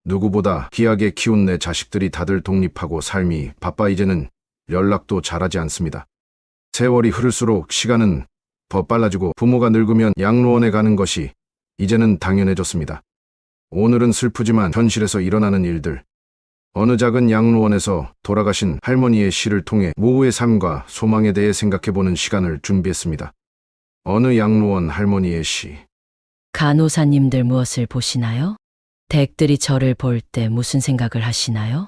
누구보다 귀하게 키운 내 자식들이 다들 독립하고 삶이 바빠 이제는 연락도 잘하지 않습니다. 세월이 흐를수록 시간은 더 빨라지고 부모가 늙으면 양로원에 가는 것이 이제는 당연해졌습니다. 오늘은 슬프지만 현실에서 일어나는 일들. 어느 작은 양로원에서 돌아가신 할머니의 시를 통해 노후의 삶과 소망에 대해 생각해보는 시간을 준비했습니다. 어느 양로원 할머니의 시. 간호사님들 무엇을 보시나요? 댁들이 저를 볼 때 무슨 생각을 하시나요?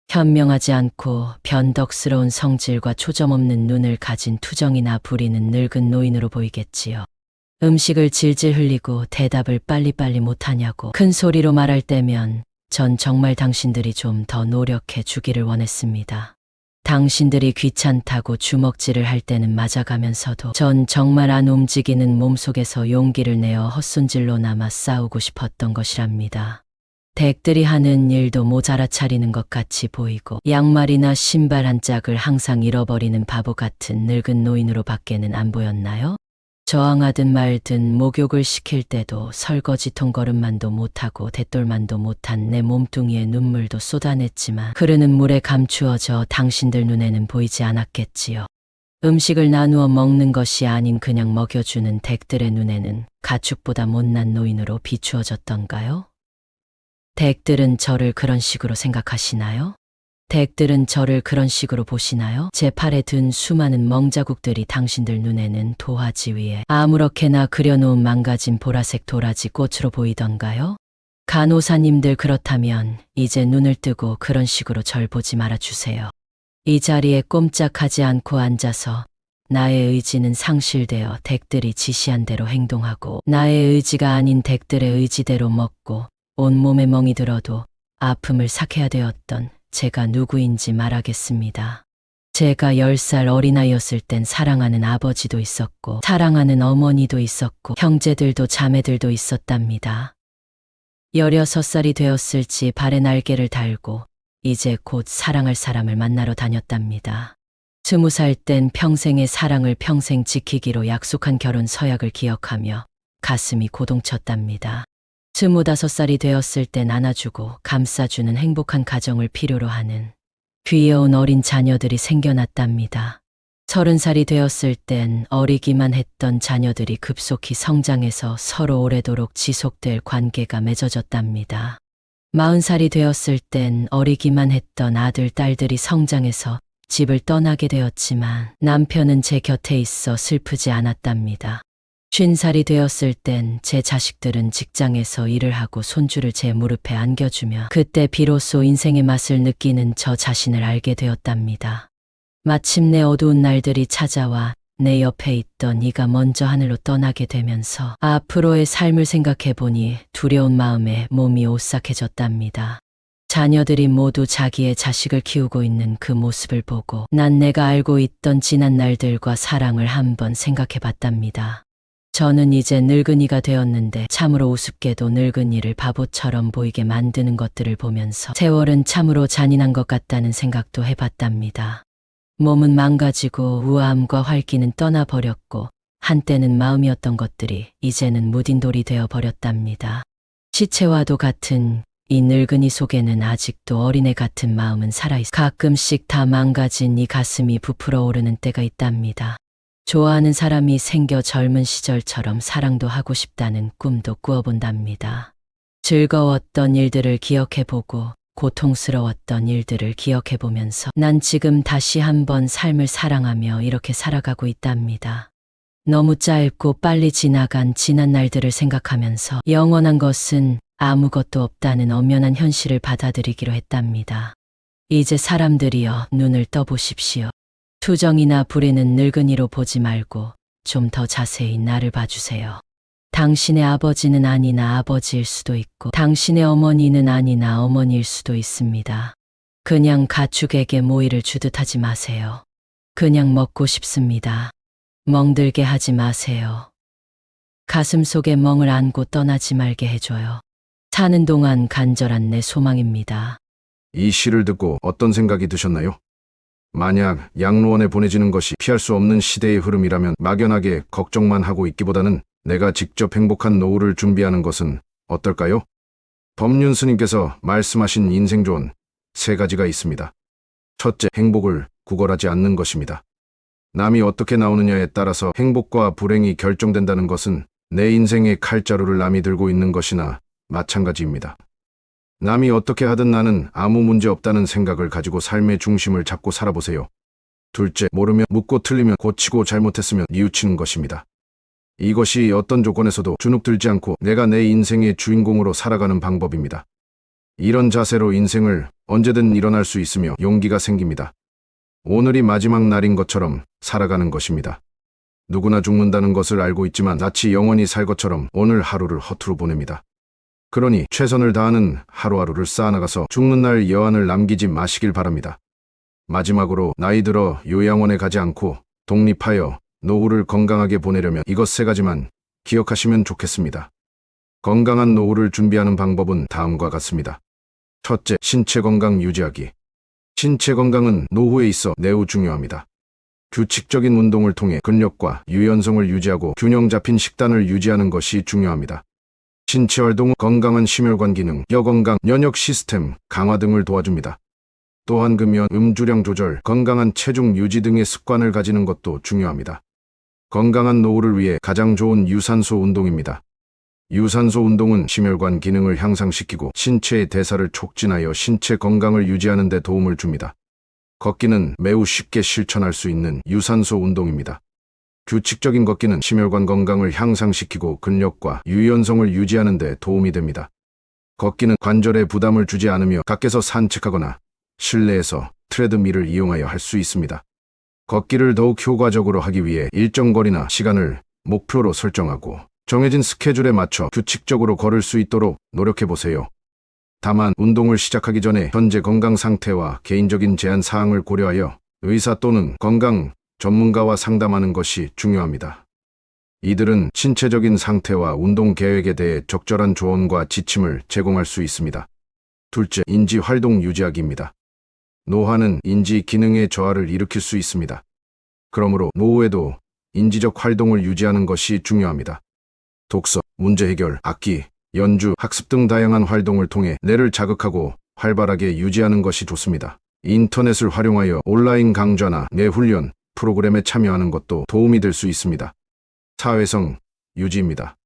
현명하지 않고 변덕스러운 성질과 초점 없는 눈을 가진 투정이나 부리는 늙은 노인으로 보이겠지요. 음식을 질질 흘리고 대답을 빨리빨리 못하냐고 큰 소리로 말할 때면 전 정말 당신들이 좀 더 노력해 주기를 원했습니다. 당신들이 귀찮다고 주먹질을 할 때는 맞아가면서도 전 정말 안 움직이는 몸속에서 용기를 내어 헛손질로나마 싸우고 싶었던 것이랍니다. 댁들이 하는 일도 모자라 차리는 것 같이 보이고 양말이나 신발 한 짝을 항상 잃어버리는 바보 같은 늙은 노인으로 밖에는 안 보였나요? 저항하든 말든 목욕을 시킬 때도 설거지 통걸음만도 못하고 대돌만도 못한 내 몸뚱이에 눈물도 쏟아냈지만 흐르는 물에 감추어져 당신들 눈에는 보이지 않았겠지요. 음식을 나누어 먹는 것이 아닌 그냥 먹여주는 댁들의 눈에는 가축보다 못난 노인으로 비추어졌던가요? 댁들은 저를 그런 식으로 생각하시나요? 댁들은 저를 그런 식으로 보시나요? 제 팔에 든 수많은 멍자국들이 당신들 눈에는 도화지 위에 아무렇게나 그려놓은 망가진 보라색 도라지 꽃으로 보이던가요? 간호사님들 그렇다면 이제 눈을 뜨고 그런 식으로 절 보지 말아주세요. 이 자리에 꼼짝하지 않고 앉아서 나의 의지는 상실되어 댁들이 지시한 대로 행동하고 나의 의지가 아닌 댁들의 의지대로 먹고 온몸에 멍이 들어도 아픔을 삭해야 되었던 제가 누구인지 말하겠습니다. 제가 10살 어린아이였을 땐 사랑하는 아버지도 있었고 사랑하는 어머니도 있었고 형제들도 자매들도 있었답니다. 16살이 되었을지 발에 날개를 달고 이제 곧 사랑할 사람을 만나러 다녔답니다. 20살 땐 평생의 사랑을 평생 지키기로 약속한 결혼 서약을 기억하며 가슴이 고동쳤답니다. 25살이 되었을 땐 안아주고 감싸주는 행복한 가정을 필요로 하는 귀여운 어린 자녀들이 생겨났답니다. 30살이 되었을 땐 어리기만 했던 자녀들이 급속히 성장해서 서로 오래도록 지속될 관계가 맺어졌답니다. 40살이 되었을 땐 어리기만 했던 아들, 딸들이 성장해서 집을 떠나게 되었지만 남편은 제 곁에 있어 슬프지 않았답니다. 50살이 되었을 땐 제 자식들은 직장에서 일을 하고 손주를 제 무릎에 안겨주며 그때 비로소 인생의 맛을 느끼는 저 자신을 알게 되었답니다. 마침내 어두운 날들이 찾아와 내 옆에 있던 이가 먼저 하늘로 떠나게 되면서 앞으로의 삶을 생각해보니 두려운 마음에 몸이 오싹해졌답니다. 자녀들이 모두 자기의 자식을 키우고 있는 그 모습을 보고 난 내가 알고 있던 지난 날들과 사랑을 한번 생각해봤답니다. 저는 이제 늙은이가 되었는데 참으로 우습게도 늙은이를 바보처럼 보이게 만드는 것들을 보면서 세월은 참으로 잔인한 것 같다는 생각도 해봤답니다. 몸은 망가지고 우아함과 활기는 떠나버렸고 한때는 마음이었던 것들이 이제는 묻은 돌이 되어버렸답니다. 시체와도 같은 이 늙은이 속에는 아직도 어린애 같은 마음은 살아있어 가끔씩 다 망가진 이 가슴이 부풀어 오르는 때가 있답니다. 좋아하는 사람이 생겨 젊은 시절처럼 사랑도 하고 싶다는 꿈도 꾸어본답니다. 즐거웠던 일들을 기억해보고 고통스러웠던 일들을 기억해보면서 난 지금 다시 한번 삶을 사랑하며 이렇게 살아가고 있답니다. 너무 짧고 빨리 지나간 지난 날들을 생각하면서 영원한 것은 아무것도 없다는 엄연한 현실을 받아들이기로 했답니다. 이제 사람들이여 눈을 떠보십시오. 투정이나 부리는 늙은이로 보지 말고 좀 더 자세히 나를 봐주세요. 당신의 아버지는 아니나 아버지일 수도 있고 당신의 어머니는 아니나 어머니일 수도 있습니다. 그냥 가축에게 모이를 주듯 하지 마세요. 그냥 먹고 싶습니다. 멍들게 하지 마세요. 가슴 속에 멍을 안고 떠나지 말게 해줘요. 사는 동안 간절한 내 소망입니다. 이 시를 듣고 어떤 생각이 드셨나요? 만약 양로원에 보내지는 것이 피할 수 없는 시대의 흐름이라면 막연하게 걱정만 하고 있기보다는 내가 직접 행복한 노후를 준비하는 것은 어떨까요? 법륜 스님께서 말씀하신 인생조언 3가지가 있습니다. 첫째, 행복을 구걸하지 않는 것입니다. 남이 어떻게 나오느냐에 따라서 행복과 불행이 결정된다는 것은 내 인생의 칼자루를 남이 들고 있는 것이나 마찬가지입니다. 남이 어떻게 하든 나는 아무 문제 없다는 생각을 가지고 삶의 중심을 잡고 살아보세요. 둘째, 모르면 묻고 틀리면 고치고 잘못했으면 뉘우치는 것입니다. 이것이 어떤 조건에서도 주눅들지 않고 내가 내 인생의 주인공으로 살아가는 방법입니다. 이런 자세로 인생을 언제든 일어날 수 있으며 용기가 생깁니다. 오늘이 마지막 날인 것처럼 살아가는 것입니다. 누구나 죽는다는 것을 알고 있지만 마치 영원히 살 것처럼 오늘 하루를 허투루 보냅니다. 그러니 최선을 다하는 하루하루를 쌓아나가서 죽는 날 여한을 남기지 마시길 바랍니다. 마지막으로 나이 들어 요양원에 가지 않고 독립하여 노후를 건강하게 보내려면 이것 3가지만 기억하시면 좋겠습니다. 건강한 노후를 준비하는 방법은 다음과 같습니다. 첫째, 신체 건강 유지하기. 신체 건강은 노후에 있어 매우 중요합니다. 규칙적인 운동을 통해 근력과 유연성을 유지하고 균형 잡힌 식단을 유지하는 것이 중요합니다. 신체 활동은 건강한 심혈관 기능, 뼈 건강, 면역 시스템 강화 등을 도와줍니다. 또한 금연, 음주량 조절, 건강한 체중 유지 등의 습관을 가지는 것도 중요합니다. 건강한 노후를 위해 가장 좋은 유산소 운동입니다. 유산소 운동은 심혈관 기능을 향상시키고 신체의 대사를 촉진하여 신체 건강을 유지하는 데 도움을 줍니다. 걷기는 매우 쉽게 실천할 수 있는 유산소 운동입니다. 규칙적인 걷기는 심혈관 건강을 향상시키고 근력과 유연성을 유지하는 데 도움이 됩니다. 걷기는 관절에 부담을 주지 않으며 밖에서 산책하거나 실내에서 트레드밀을 이용하여 할 수 있습니다. 걷기를 더욱 효과적으로 하기 위해 일정 거리나 시간을 목표로 설정하고 정해진 스케줄에 맞춰 규칙적으로 걸을 수 있도록 노력해보세요. 다만 운동을 시작하기 전에 현재 건강 상태와 개인적인 제한 사항을 고려하여 의사 또는 건강 전문가와 상담하는 것이 중요합니다. 이들은 신체적인 상태와 운동 계획에 대해 적절한 조언과 지침을 제공할 수 있습니다. 둘째, 인지 활동 유지하기입니다. 노화는 인지 기능의 저하를 일으킬 수 있습니다. 그러므로 노후에도 인지적 활동을 유지하는 것이 중요합니다. 독서, 문제 해결, 악기, 연주, 학습 등 다양한 활동을 통해 뇌를 자극하고 활발하게 유지하는 것이 좋습니다. 인터넷을 활용하여 온라인 강좌나 뇌 훈련 프로그램에 참여하는 것도 도움이 될 수 있습니다. 사회성 유지입니다.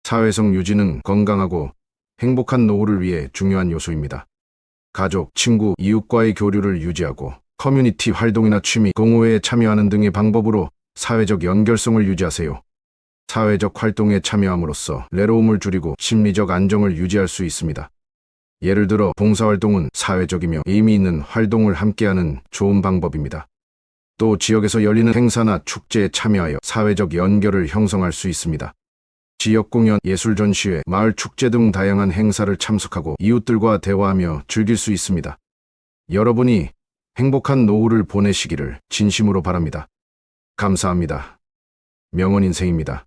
사회성 유지는 건강하고 행복한 노후를 위해 중요한 요소입니다. 가족, 친구, 이웃과의 교류를 유지하고 커뮤니티 활동이나 취미, 동호회에 참여하는 등의 방법으로 사회적 연결성을 유지하세요. 사회적 활동에 참여함으로써 외로움을 줄이고 심리적 안정을 유지할 수 있습니다. 예를 들어 봉사활동은 사회적이며 의미 있는 활동을 함께하는 좋은 방법입니다. 또 지역에서 열리는 행사나 축제에 참여하여 사회적 연결을 형성할 수 있습니다. 지역 공연, 예술 전시회, 마을 축제 등 다양한 행사를 참석하고 이웃들과 대화하며 즐길 수 있습니다. 여러분이 행복한 노후를 보내시기를 진심으로 바랍니다. 감사합니다. 명언인생입니다.